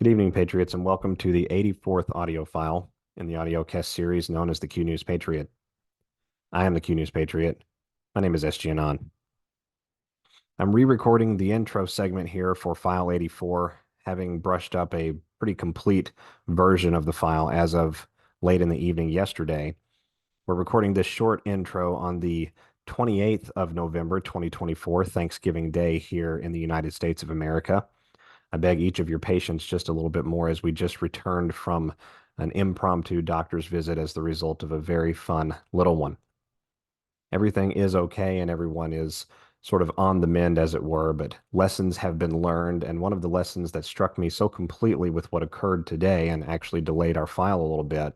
Good evening, Patriots, and welcome to the 84th audio file in the audiocast series known as the Q News Patriot. I am the Q News Patriot. My name is SG Anon. I'm re-recording the intro segment here for file 84, having brushed up a pretty complete version of the file as of late in the evening yesterday. We're recording this short intro on the 28th of November, 2024, Thanksgiving Day here in the United States of America. I beg each of your patience just a little bit more as we just returned from an impromptu doctor's visit as the result of a very fun little one. Everything is okay and everyone is sort of on the mend, as it were, but lessons have been learned. And one of the lessons that struck me so completely with what occurred today and actually delayed our file a little bit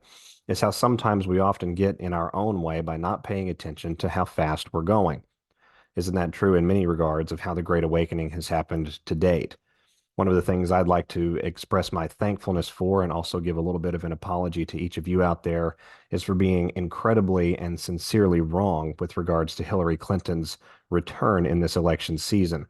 is how sometimes we often get in our own way by not paying attention to how fast we're going. Isn't that true in many regards of how the Great Awakening has happened to date? One of the things I'd like to express my thankfulness for and also give a little bit of an apology to each of you out there is for being incredibly and sincerely wrong with regards to Hillary Clinton's return in this election season.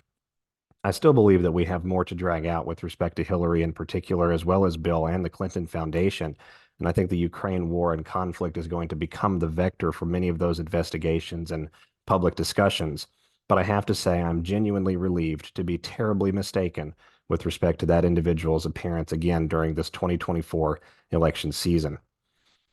I still believe that we have more to drag out with respect to Hillary in particular, as well as Bill and the Clinton Foundation. And I think the Ukraine war and conflict is going to become the vector for many of those investigations and public discussions. But I have to say, I'm genuinely relieved to be terribly mistaken with respect to that individual's appearance again during this 2024 election season.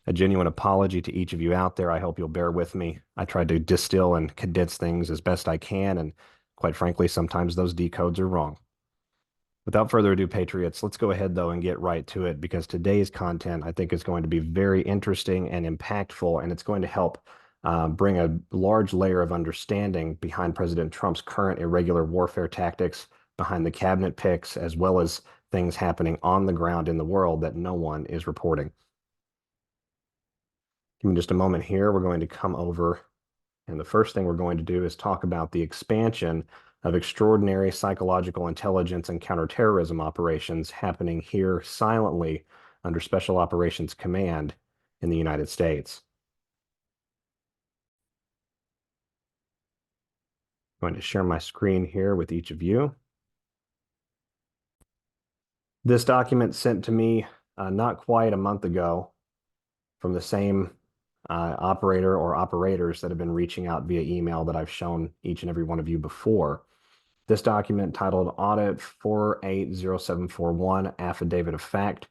A genuine apology to each of you out there. I hope you'll bear with me. I tried to distill and condense things as best I can, and quite frankly, sometimes those decodes are wrong. Without further ado, Patriots, let's go ahead, though, and get right to it because today's content, I think, is going to be very interesting and impactful, and it's going to help bring a large layer of understanding behind President Trump's current irregular warfare tactics, behind the cabinet picks, as well as things happening on the ground in the world that no one is reporting. Give me just a moment here. We're going to come over, and the first thing we're going to do is talk about the expansion of extraordinary psychological intelligence and counterterrorism operations happening here silently under Special Operations Command in the United States. I'm going to share my screen here with each of you. This document sent to me not quite a month ago from the same operator or operators that have been reaching out via email that I've shown each and every one of you before. This document titled Audit 480741 Affidavit of Fact,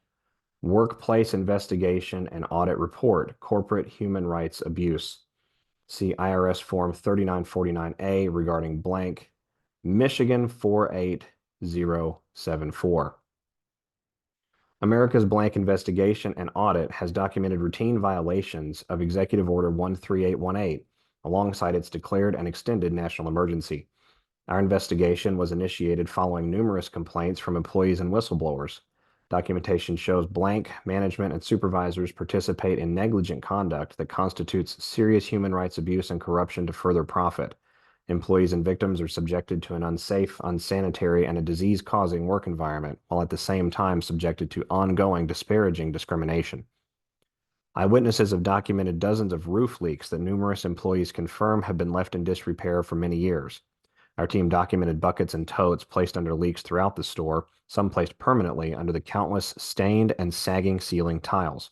Workplace Investigation and Audit Report, Corporate Human Rights Abuse. See IRS Form 3949A regarding blank, Michigan 48074. America's blank investigation and audit has documented routine violations of Executive Order 13818 alongside its declared and extended national emergency. Our investigation was initiated following numerous complaints from employees and whistleblowers. Documentation shows blank management and supervisors participate in negligent conduct that constitutes serious human rights abuse and corruption to further profit. Employees and victims are subjected to an unsafe, unsanitary, and a disease-causing work environment, while at the same time subjected to ongoing disparaging discrimination. Eyewitnesses have documented dozens of roof leaks that numerous employees confirm have been left in disrepair for many years. Our team documented buckets and totes placed under leaks throughout the store, some placed permanently under the countless stained and sagging ceiling tiles.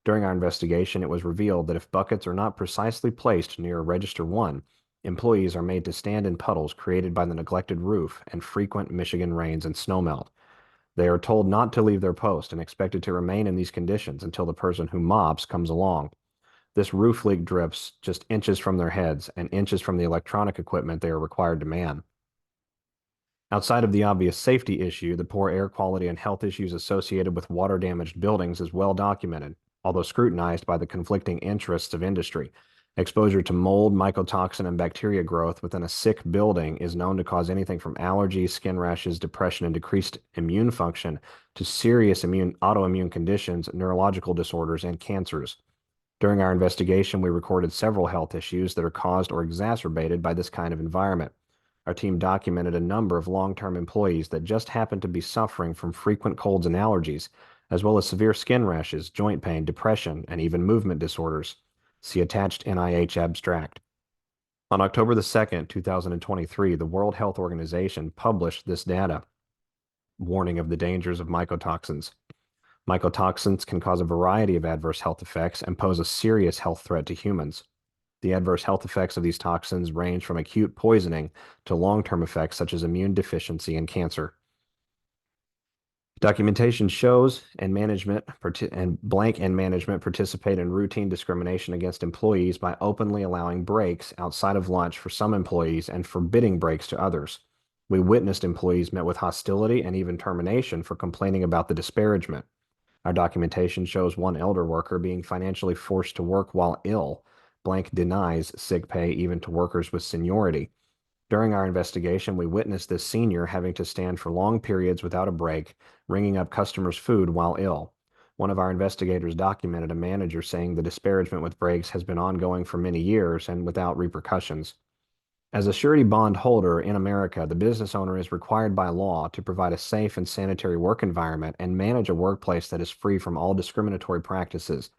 During our investigation, it was revealed that if buckets are not precisely placed near Register 1, employees are made to stand in puddles created by the neglected roof and frequent Michigan rains and snowmelt. They are told not to leave their post and expected to remain in these conditions until the person who mops comes along. This roof leak drips just inches from their heads and inches from the electronic equipment they are required to man. Outside of the obvious safety issue, the poor air quality and health issues associated with water-damaged buildings is well documented, although scrutinized by the conflicting interests of industry. Exposure to mold, mycotoxin, and bacteria growth within a sick building is known to cause anything from allergies, skin rashes, depression, and decreased immune function to serious autoimmune conditions, neurological disorders, and cancers. During our investigation, we recorded several health issues that are caused or exacerbated by this kind of environment. Our team documented a number of long-term employees that just happened to be suffering from frequent colds and allergies, as well as severe skin rashes, joint pain, depression, and even movement disorders. See attached NIH abstract. On October the 2nd, 2023, the World Health Organization published this data. warning of the dangers of mycotoxins. Mycotoxins can cause a variety of adverse health effects and pose a serious health threat to humans. The adverse health effects of these toxins range from acute poisoning to long-term effects such as immune deficiency and cancer. Documentation shows and management participate in routine discrimination against employees by openly allowing breaks outside of lunch for some employees and forbidding breaks to others. We witnessed employees met with hostility and even termination for complaining about the disparagement. Our documentation shows one elder worker being financially forced to work while ill. Blank denies sick pay even to workers with seniority. During our investigation, we witnessed this senior having to stand for long periods without a break, ringing up customers' food while ill. One of our investigators documented a manager saying the disparagement with breaks has been ongoing for many years and without repercussions. As a surety bond holder in America, the business owner is required by law to provide a safe and sanitary work environment and manage a workplace that is free from all discriminatory practices.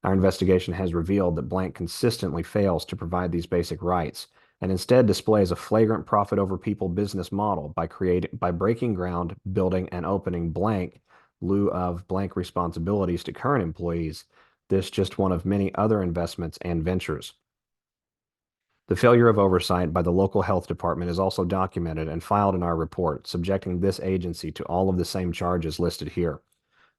Our investigation has revealed that Blank consistently fails to provide these basic rights and instead displays a flagrant profit over people business model by breaking ground, building and opening Blank lieu of Blank responsibilities to current employees. This just one of many other investments and ventures. The failure of oversight by the local health department is also documented and filed in our report, subjecting this agency to all of the same charges listed here.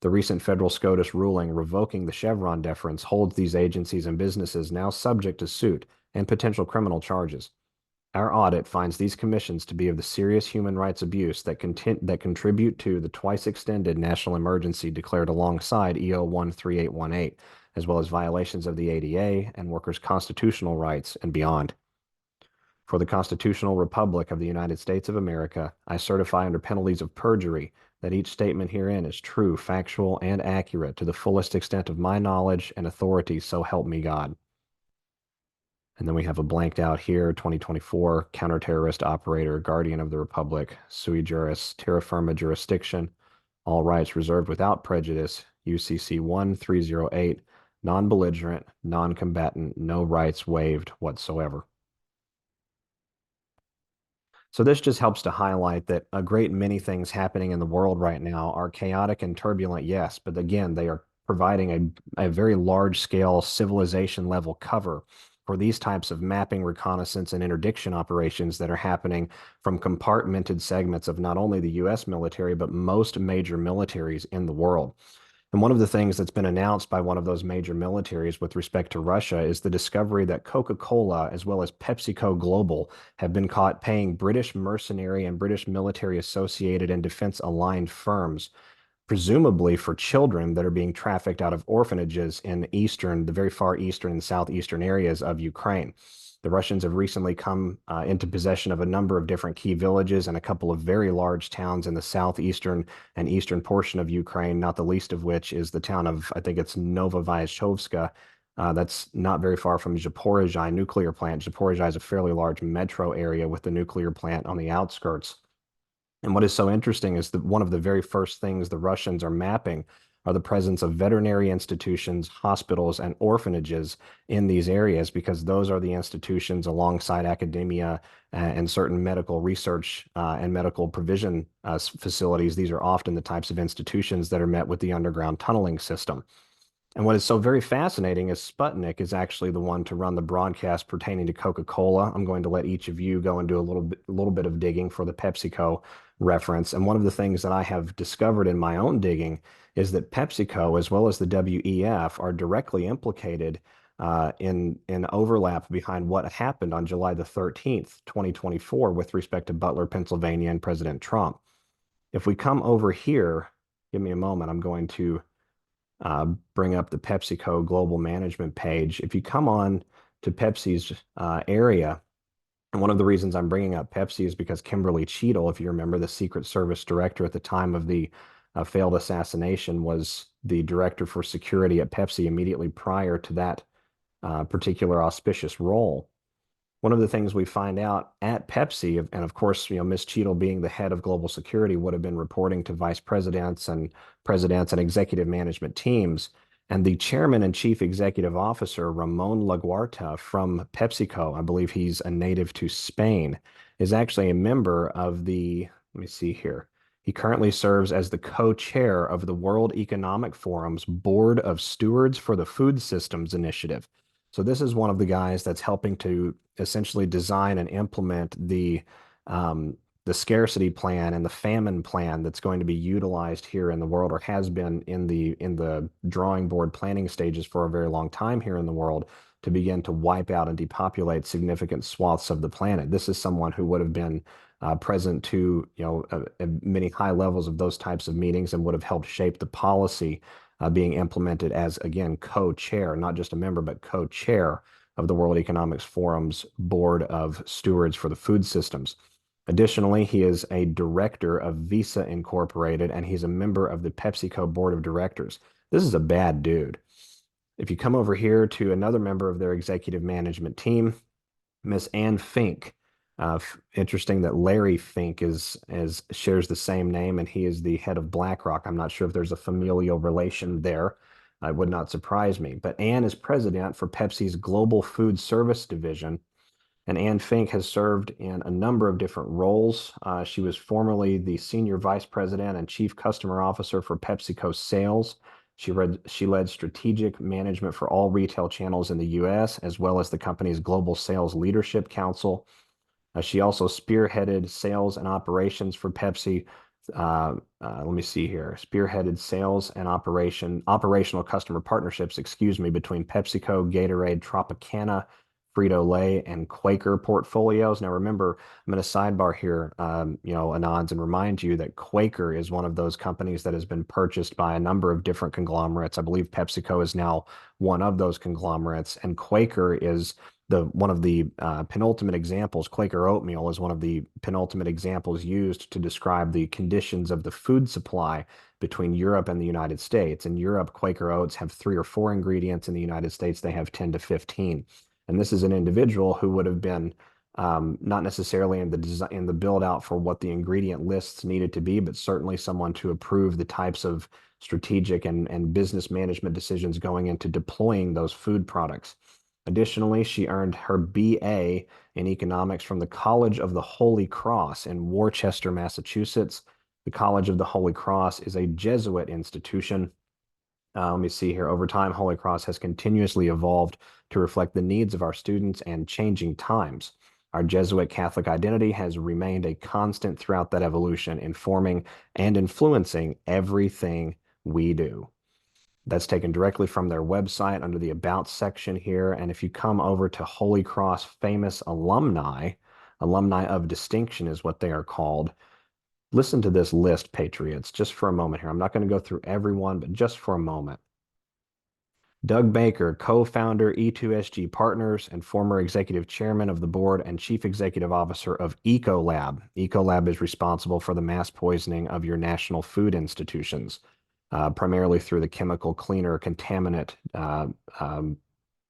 The recent federal SCOTUS ruling revoking the Chevron deference holds these agencies and businesses now subject to suit and potential criminal charges. Our audit finds these commissions to be of the serious human rights abuse that contribute to the twice extended national emergency declared alongside EO 13818, as well as violations of the ADA and workers' constitutional rights and beyond. For the constitutional republic of the United States of America, I certify under penalties of perjury that each statement herein is true, factual, and accurate to the fullest extent of my knowledge and authority, so help me God. And then we have a blanked out here, 2024, counterterrorist operator, guardian of the republic, sui juris, terra firma jurisdiction, all rights reserved without prejudice, UCC 1308, non-belligerent, non-combatant, no rights waived whatsoever. So this just helps to highlight that a great many things happening in the world right now are chaotic and turbulent, yes, but again, they are providing a very large scale civilization level cover for these types of mapping, reconnaissance, and interdiction operations that are happening from compartmented segments of not only the US military, but most major militaries in the world. And one of the things that's been announced by one of those major militaries with respect to Russia is the discovery that Coca-Cola, as well as PepsiCo Global, have been caught paying British mercenary and British military associated and defense aligned firms, presumably for children that are being trafficked out of orphanages in the very far eastern and southeastern areas of Ukraine. The Russians have recently come into possession of a number of different key villages and a couple of very large towns in the southeastern and eastern portion of Ukraine, not the least of which is the town of, I think it's Novovyazhovska. That's not very far from Zaporizhzhia nuclear plant. Zaporizhzhia is a fairly large metro area with the nuclear plant on the outskirts. And what is so interesting is that one of the very first things the Russians are mapping are the presence of veterinary institutions, hospitals, and orphanages in these areas, because those are the institutions alongside academia and certain medical research and medical provision facilities. These are often the types of institutions that are met with the underground tunneling system. And what is so very fascinating is Sputnik is actually the one to run the broadcast pertaining to Coca-Cola. I'm going to let each of you go and do a little bit of digging for the PepsiCo reference. And one of the things that I have discovered in my own digging is that PepsiCo, as well as the WEF, are directly implicated in overlap behind what happened on July the 13th, 2024, with respect to Butler, Pennsylvania, and President Trump. If we come over here, give me a moment, I'm going to bring up the PepsiCo global management page. If you come on to Pepsi's area, and one of the reasons I'm bringing up Pepsi is because Kimberly Cheadle, if you remember, the Secret Service director at the time of the failed assassination, was the director for security at Pepsi immediately prior to that particular auspicious role. One of the things we find out at Pepsi, and of course, Ms. Cheadle being the head of global security would have been reporting to vice presidents and executive management teams. And the chairman and chief executive officer, Ramon Laguarta from PepsiCo, I believe he's a native to Spain, is actually a member of the, let me see here. He currently serves as the co-chair of the World Economic Forum's Board of Stewards for the Food Systems Initiative. So this is one of the guys that's helping to essentially design and implement the scarcity plan and the famine plan that's going to be utilized here in the world, or has been in the drawing board planning stages for a very long time here in the world, to begin to wipe out and depopulate significant swaths of the planet. This is someone who would have been present to many high levels of those types of meetings and would have helped shape the policy being implemented as, again, co-chair, not just a member, but co-chair of the World Economics Forum's Board of Stewards for the Food Systems. Additionally, he is a director of Visa Incorporated, and he's a member of the PepsiCo Board of Directors. This is a bad dude. If you come over here to another member of their executive management team, Miss Anne Fink. Interesting that Larry Fink shares the same name, and he is the head of BlackRock. I'm not sure if there's a familial relation there. It would not surprise me. But Anne is president for Pepsi's Global Food Service Division, and Anne Fink has served in a number of different roles. She was formerly the senior vice president and chief customer officer for PepsiCo Sales. She led strategic management for all retail channels in the U.S., as well as the company's Global Sales Leadership Council. She also spearheaded sales and operations for Pepsi. Let me see here. Spearheaded sales and operational customer partnerships, between PepsiCo, Gatorade, Tropicana, Frito-Lay, and Quaker portfolios. Now, remember, I'm going to sidebar here, Anons, and remind you that Quaker is one of those companies that has been purchased by a number of different conglomerates. I believe PepsiCo is now one of those conglomerates, and Quaker is one of the penultimate examples. Quaker oatmeal is one of the penultimate examples used to describe the conditions of the food supply between Europe and the United States. In Europe, Quaker oats have 3 or 4 ingredients. In the United States, they have 10 to 15. And this is an individual who would have been not necessarily in the build out for what the ingredient lists needed to be, but certainly someone to approve the types of strategic and business management decisions going into deploying those food products. Additionally, she earned her BA in economics from the College of the Holy Cross in Worcester, Massachusetts. The College of the Holy Cross is a Jesuit institution. Let me see here. Over time, Holy Cross has continuously evolved to reflect the needs of our students and changing times. Our Jesuit Catholic identity has remained a constant throughout that evolution, informing and influencing everything we do. That's taken directly from their website under the About section here. And if you come over to Holy Cross famous alumni, alumni of distinction is what they are called. Listen to this list, Patriots, just for a moment here. I'm not going to go through everyone, but just for a moment. Doug Baker, co-founder E2SG Partners and former executive chairman of the board and chief executive officer of Ecolab. Ecolab is responsible for the mass poisoning of your national food institutions, primarily through the chemical cleaner contaminant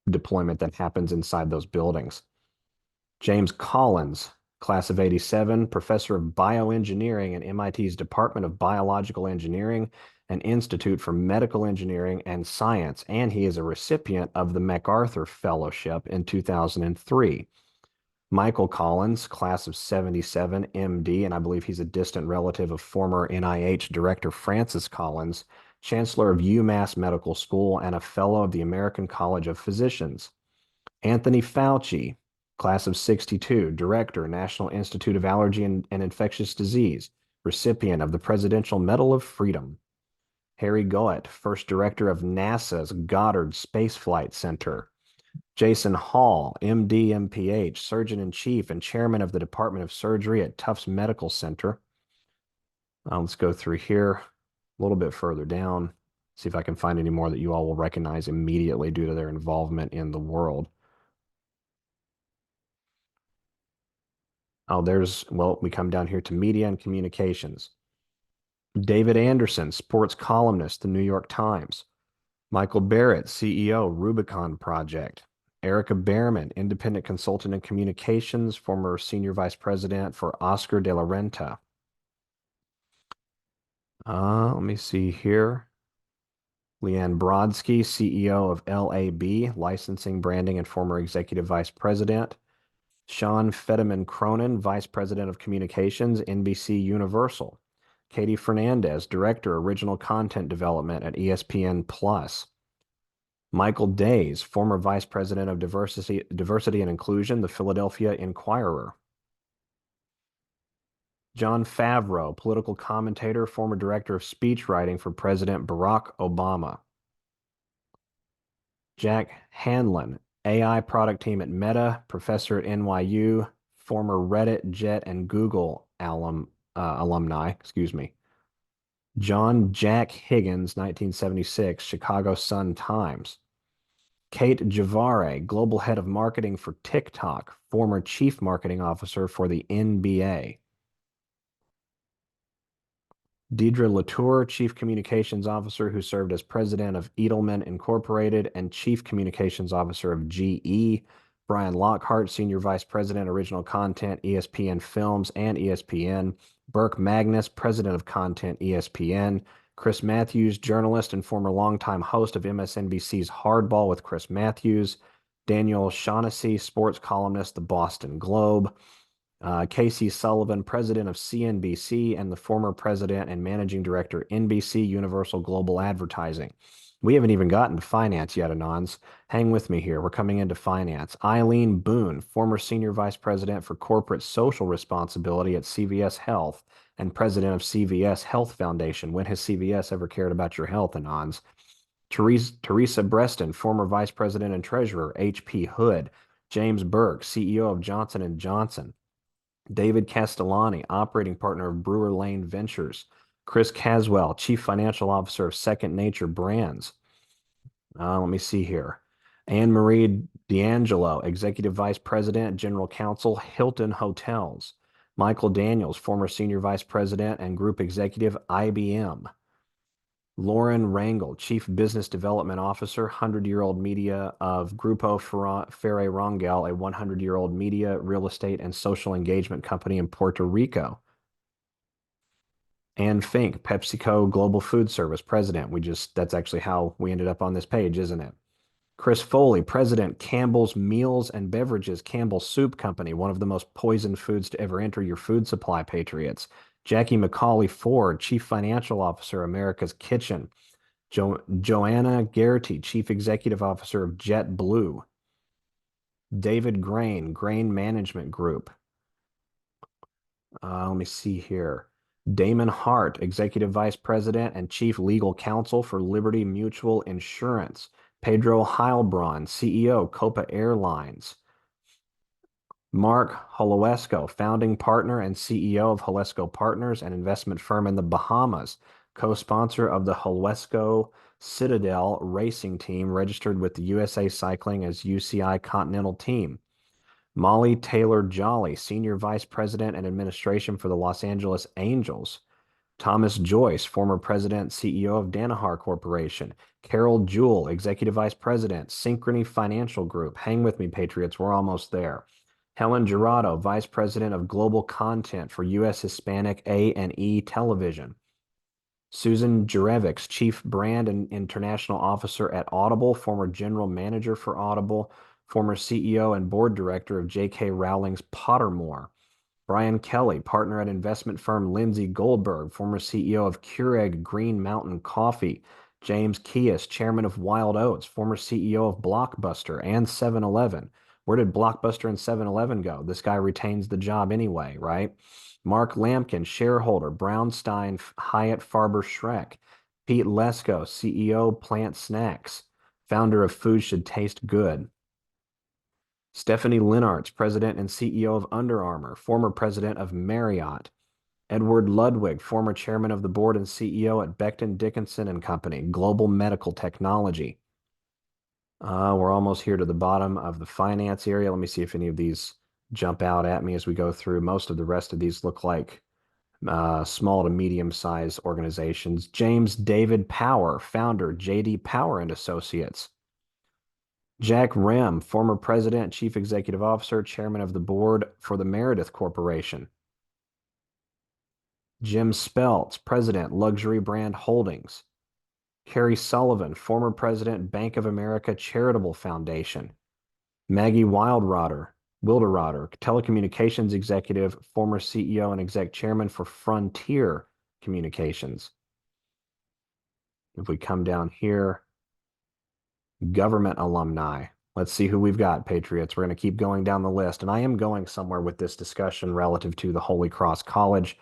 deployment that happens inside those buildings. James Collins, class of 87, professor of bioengineering in MIT's Department of Biological Engineering and Institute for Medical Engineering and Science, and he is a recipient of the MacArthur Fellowship in 2003. Michael Collins, class of 77, MD, and I believe he's a distant relative of former NIH Director Francis Collins, Chancellor of UMass Medical School, and a Fellow of the American College of Physicians. Anthony Fauci, class of 62, Director, National Institute of Allergy and Infectious Disease, recipient of the Presidential Medal of Freedom. Harry Goett, first director of NASA's Goddard Space Flight Center. Jason Hall, MD, MPH, Surgeon-in-Chief and Chairman of the Department of Surgery at Tufts Medical Center. Let's go through here a little bit further down, see if I can find any more that you all will recognize immediately due to their involvement in the world. Oh, we come down here to media and communications. David Anderson, sports columnist, The New York Times. Michael Barrett, CEO, Rubicon Project. Erica Behrman, independent consultant in communications, former senior vice president for Oscar de la Renta. Let me see here. Leanne Brodsky, CEO of LAB, licensing, branding, and former executive vice president. Sean Fetterman Cronin, vice president of communications, NBC Universal. Katie Fernandez, Director, Original Content Development at ESPN Plus. Michael Days, former Vice President of Diversity and Inclusion, the Philadelphia Inquirer. John Favreau, political commentator, former director of speechwriting for President Barack Obama. Jack Hanlon, AI product team at Meta, professor at NYU, former Reddit, Jet, and Google alumni, excuse me. John Jack Higgins, 1976, Chicago Sun-Times. Kate Javare, global head of marketing for TikTok, former chief marketing officer for the NBA. Deidre Latour, Chief Communications Officer who served as President of Edelman Incorporated and Chief Communications Officer of GE. Brian Lockhart, Senior Vice President, Original Content, ESPN Films and ESPN. Burke Magnus, President of Content, ESPN. Chris Matthews, journalist and former longtime host of MSNBC's Hardball with Chris Matthews. Daniel Shaughnessy, sports columnist, The Boston Globe. Casey Sullivan, president of CNBC and the former president and managing director, NBC Universal Global Advertising. We haven't even gotten to finance yet, Anons. Hang with me here. We're coming into finance. Eileen Boone, former senior vice president for corporate social responsibility at CVS Health and president of CVS Health Foundation. When has CVS ever cared about your health, Anons? Teresa Breston, former vice president and treasurer, HP Hood. James Burke, CEO of Johnson & Johnson. David Castellani, operating partner of Brewer Lane Ventures. Chris Caswell, chief financial officer of Second Nature Brands. Let me see here. Anne Marie D'Angelo, executive vice president, general counsel, Hilton Hotels. Michael Daniels, former senior vice president and group executive, IBM. Lauren Rangel, Chief Business Development Officer, 100-year-old media of Grupo Ferre Rangel, a 100-year-old media, real estate, and social engagement company in Puerto Rico. Anne Fink, PepsiCo Global Food Service President. That's actually how we ended up on this page, isn't it? Chris Foley, President, Campbell's Meals and Beverages, Campbell Soup Company, one of the most poisoned foods to ever enter your food supply, Patriots. Jackie McCauley Ford, Chief Financial Officer, America's Kitchen. Joanna Garrity, Chief Executive Officer of JetBlue. David Grain, Grain Management Group. Let me see here. Damon Hart, Executive Vice President and Chief Legal Counsel for Liberty Mutual Insurance. Pedro Heilbronn, CEO, Copa Airlines. Mark Holowesko, founding partner and CEO of Holowesko Partners, an investment firm in the Bahamas, co-sponsor of the Holowesko Citadel Racing Team, registered with the USA Cycling as UCI Continental Team. Molly Taylor Jolly, Senior Vice President and Administration for the Los Angeles Angels. Thomas Joyce, former President, CEO of Danaher Corporation. Carol Jewell, Executive Vice President, Synchrony Financial Group. Hang with me, Patriots, we're almost there. Helen Gerardo, Vice President of Global Content for U.S. Hispanic A&E Television. Susan Jurevics, Chief Brand and International Officer at Audible, former General Manager for Audible, former CEO and Board Director of J.K. Rowling's Pottermore. Brian Kelly, partner at investment firm Lindsay Goldberg, former CEO of Keurig Green Mountain Coffee. James Keyes, chairman of Wild Oats, former CEO of Blockbuster and 7-Eleven. Where did Blockbuster and 7-Eleven go? This guy retains the job anyway, right? Mark Lampkin, shareholder, Brownstein, Hyatt Farber Schreck. Pete Lesko, CEO, Plant Snacks, founder of Food Should Taste Good. Stephanie Linnartz, president and CEO of Under Armour, former president of Marriott. Edward Ludwig, former chairman of the board and CEO at Becton Dickinson and Company, Global Medical Technology. We're almost here to the bottom of the finance area. Let me see if any of these jump out at me as we go through. Most of the rest of these look like small to medium-sized organizations. James David Power, founder, J.D. Power and Associates. Jack Rem, former president, chief executive officer, chairman of the board for the Meredith Corporation. Jim Speltz, president, Luxury Brand Holdings. Carrie Sullivan, former president, Bank of America Charitable Foundation. Maggie Wilderotter, telecommunications executive, former CEO and exec chairman for Frontier communications. If we come down here, government alumni. Let's see who we've got, Patriots. We're going to keep going down the list. And I am going somewhere with this discussion relative to the Holy Cross College.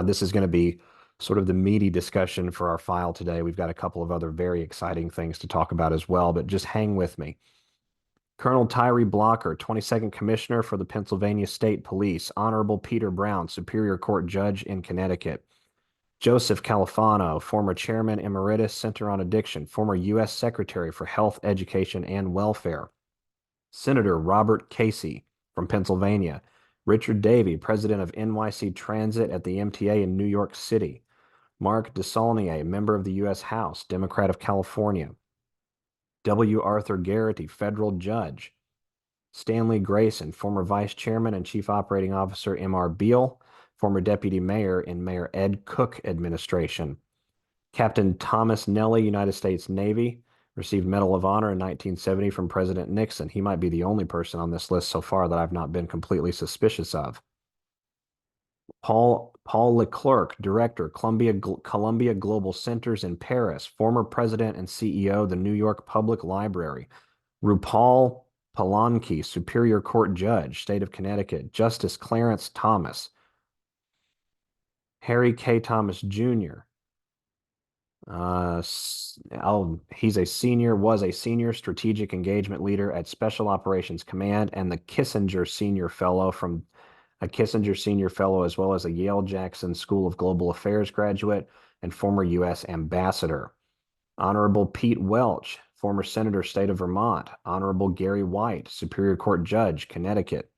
This is going to be sort of the meaty discussion for our file today. We've got a couple of other very exciting things to talk about as well, but just hang with me. Colonel Tyree Blocker, 22nd Commissioner for the Pennsylvania State Police. Honorable Peter Brown, Superior Court Judge in Connecticut. Joseph Califano, former Chairman Emeritus, Center on Addiction, former U.S. Secretary for Health, Education, and Welfare. Senator Robert Casey from Pennsylvania. Richard Davey, President of NYC Transit at the MTA in New York City. Mark DeSaulnier, member of the U.S. House, Democrat of California. W. Arthur Garrity, federal judge. Stanley Grayson, former Vice Chairman and Chief Operating Officer, M.R. Beale, former Deputy Mayor in Mayor Ed Cook administration. Captain Thomas Nellie, United States Navy, received Medal of Honor in 1970 from President Nixon. He might be the only person on this list so far that I've not been completely suspicious of. Paul Leclerc, Director, Columbia Global Centers in Paris, former President and CEO of the New York Public Library. Rupal Palanki, Superior Court Judge, State of Connecticut. Justice Clarence Thomas. Harry K. Thomas Jr. He's a senior, was a senior strategic engagement leader at Special Operations Command and the Kissinger Senior Fellow from a Kissinger Senior Fellow, as well as a Yale-Jackson School of Global Affairs graduate and former U.S. Ambassador. Honorable Pete Welch, former Senator, State of Vermont. Honorable Gary White, Superior Court Judge, Connecticut.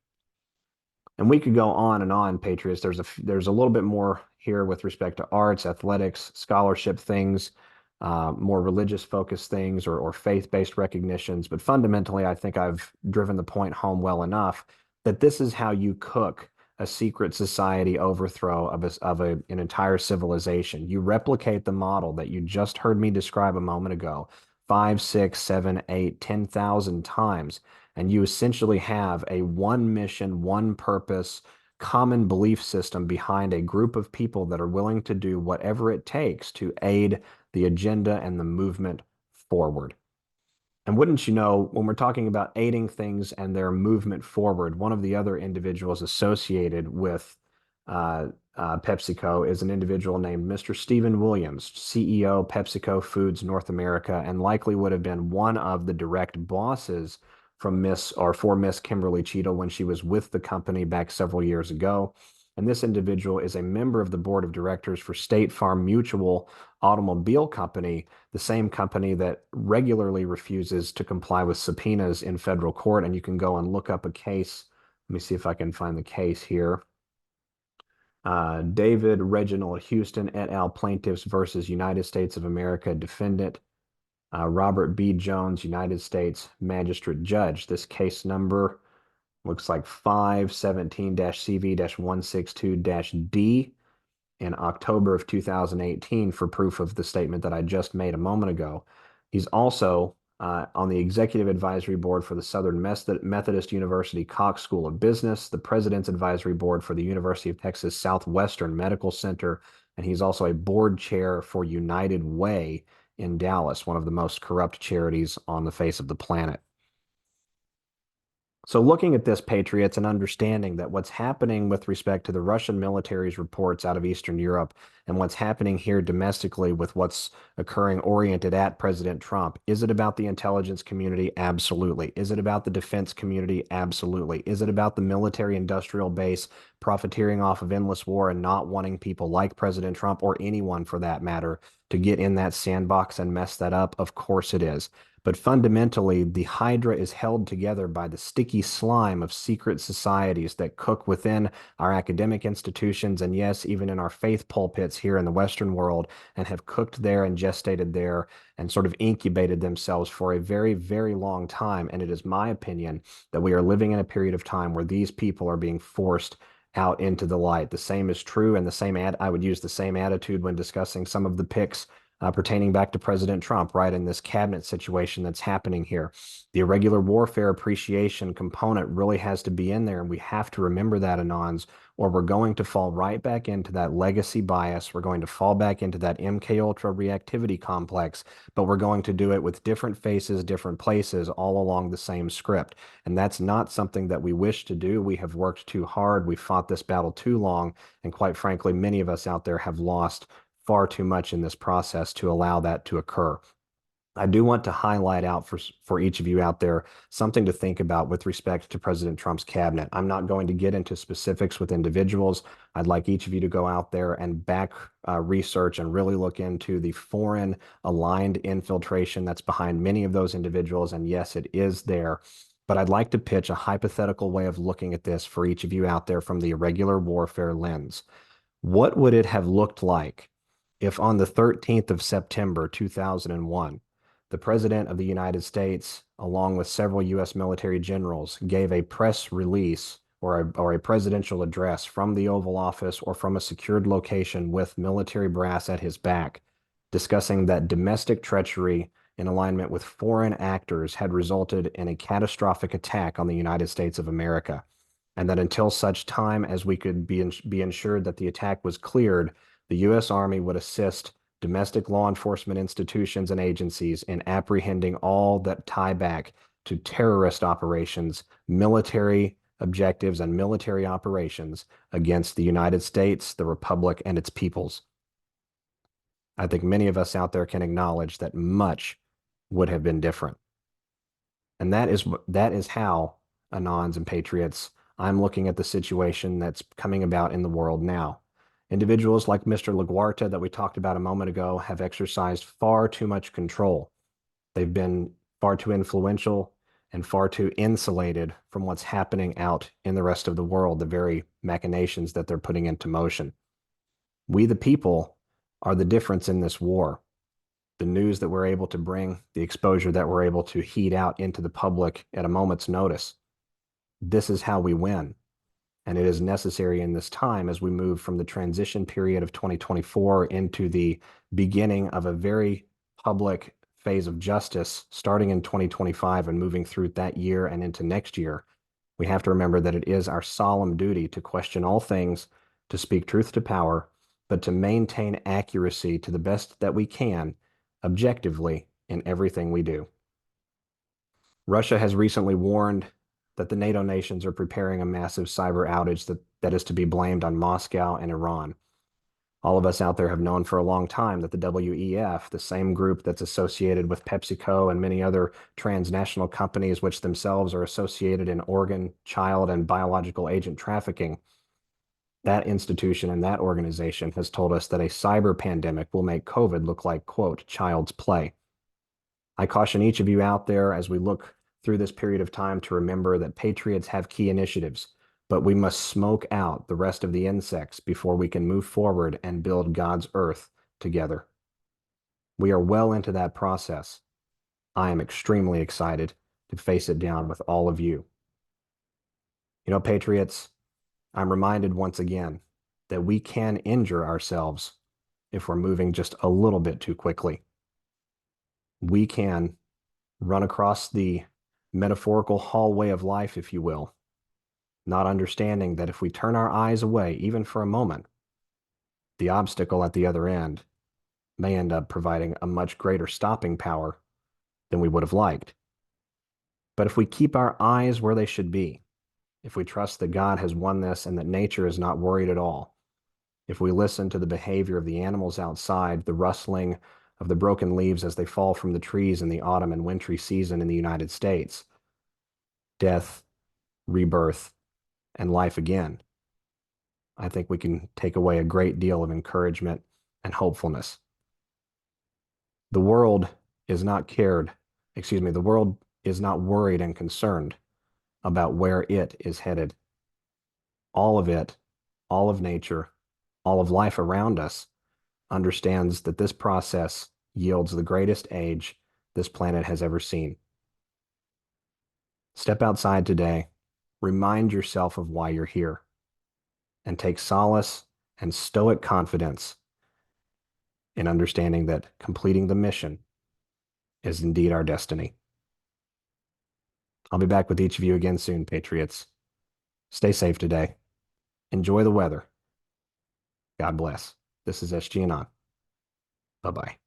And we could go on and on, Patriots. There's a little bit more here with respect to arts, athletics, scholarship things, more religious focused things or faith-based recognitions. But fundamentally, I think I've driven the point home well enough that this is how you cook a secret society overthrow of an entire civilization. You replicate the model that you just heard me describe a moment ago, 5, 6, 7, 8, 10,000 times. And you essentially have a one mission, one purpose, common belief system behind a group of people that are willing to do whatever it takes to aid the agenda and the movement forward. And wouldn't you know, when we're talking about aiding things and their movement forward, one of the other individuals associated with PepsiCo is an individual named Mr. Stephen Williams, CEO, PepsiCo Foods North America, and likely would have been one of the direct bosses for Miss Kimberly Cheadle when she was with the company back several years ago. And this individual is a member of the board of directors for State Farm Mutual Automobile Company, the same company that regularly refuses to comply with subpoenas in federal court. And you can go and look up a case. Let me see if I can find the case here. David Reginald Houston et al. Plaintiffs versus United States of America defendant. Robert B. Jones, United States Magistrate Judge. This case number looks like 517-CV-162-D in October of 2018 for proof of the statement that I just made a moment ago. He's also on the Executive Advisory Board for the Southern Methodist University Cox School of Business, the President's Advisory Board for the University of Texas Southwestern Medical Center, and he's also a board chair for United Way in Dallas, one of the most corrupt charities on the face of the planet. So looking at this, Patriots, and understanding that what's happening with respect to the Russian military's reports out of Eastern Europe and what's happening here domestically with what's occurring oriented at President Trump, is it about the intelligence community? Absolutely. Is it about the defense community? Absolutely. Is it about the military industrial base profiteering off of endless war and not wanting people like President Trump or anyone for that matter to get in that sandbox and mess that up? Of course it is. But fundamentally, the Hydra is held together by the sticky slime of secret societies that cook within our academic institutions and, yes, even in our faith pulpits here in the Western world, and have cooked there and gestated there and sort of incubated themselves for a very, very long time. And it is my opinion that we are living in a period of time where these people are being forced out into the light. The same is true, and I would use the same attitude when discussing some of the picks pertaining back to President Trump, right, in this cabinet situation that's happening here. The irregular warfare appreciation component really has to be in there, and we have to remember that, Anons, or we're going to fall right back into that legacy bias. We're going to fall back into that MK Ultra reactivity complex, but we're going to do it with different faces, different places, all along the same script. And that's not something that we wish to do. We have worked too hard. We fought this battle too long. And quite frankly, many of us out there have lost far too much in this process to allow that to occur. I do want to highlight out for each of you out there something to think about with respect to President Trump's cabinet. I'm not going to get into specifics with individuals. I'd like each of you to go out there and back research and really look into the foreign aligned infiltration that's behind many of those individuals. And yes, it is there. But I'd like to pitch a hypothetical way of looking at this for each of you out there from the irregular warfare lens. What would it have looked like if on the 13th of September 2001, the President of the United States, along with several U.S. military generals, gave a press release or a presidential address from the Oval Office or from a secured location with military brass at his back, discussing that domestic treachery in alignment with foreign actors had resulted in a catastrophic attack on the United States of America, and that until such time as we could be ensured that the attack was cleared, the U.S. Army would assist domestic law enforcement institutions and agencies in apprehending all that tie back to terrorist operations, military objectives, and military operations against the United States, the Republic, and its peoples. I think many of us out there can acknowledge that much would have been different. And that is how, Anons and Patriots, I'm looking at the situation that's coming about in the world now. Individuals like Mr. LaGuarta that we talked about a moment ago have exercised far too much control. They've been far too influential and far too insulated from what's happening out in the rest of the world, the very machinations that they're putting into motion. We, the people, are the difference in this war. The news that we're able to bring, the exposure that we're able to heat out into the public at a moment's notice. This is how we win. And it is necessary in this time as we move from the transition period of 2024 into the beginning of a very public phase of justice starting in 2025 and moving through that year and into next year. We have to remember that it is our solemn duty to question all things, to speak truth to power, but to maintain accuracy to the best that we can objectively in everything we do. Russia has recently warned that the NATO nations are preparing a massive cyber outage that is to be blamed on Moscow and Iran. All of us out there have known for a long time that the WEF, the same group that's associated with PepsiCo and many other transnational companies, which themselves are associated in organ, child, and biological agent trafficking, that institution and that organization has told us that a cyber pandemic will make COVID look like, quote, child's play. I caution each of you out there as we look through this period of time to remember that Patriots have key initiatives, but we must smoke out the rest of the insects before we can move forward and build God's earth together. We are well into that process. I am extremely excited to face it down with all of you. You know, Patriots, I'm reminded once again that we can injure ourselves if we're moving just a little bit too quickly. We can run across the metaphorical hallway of life, if you will, not understanding that if we turn our eyes away, even for a moment, the obstacle at the other end may end up providing a much greater stopping power than we would have liked. But if we keep our eyes where they should be, if we trust that God has won this and that nature is not worried at all, if we listen to the behavior of the animals outside, the rustling of the broken leaves as they fall from the trees in the autumn and wintry season in the United States, death, rebirth, and life again, I think we can take away a great deal of encouragement and hopefulness. The world is not the world is not worried and concerned about where it is headed. All of it, all of nature, all of life around us understands that this process yields the greatest age this planet has ever seen. Step outside today, remind yourself of why you're here, and take solace and stoic confidence and understanding that completing the mission is indeed our destiny. I'll be back with each of you again soon, Patriots. Stay safe today. Enjoy the weather. God bless. This is SG Anon. Bye-bye.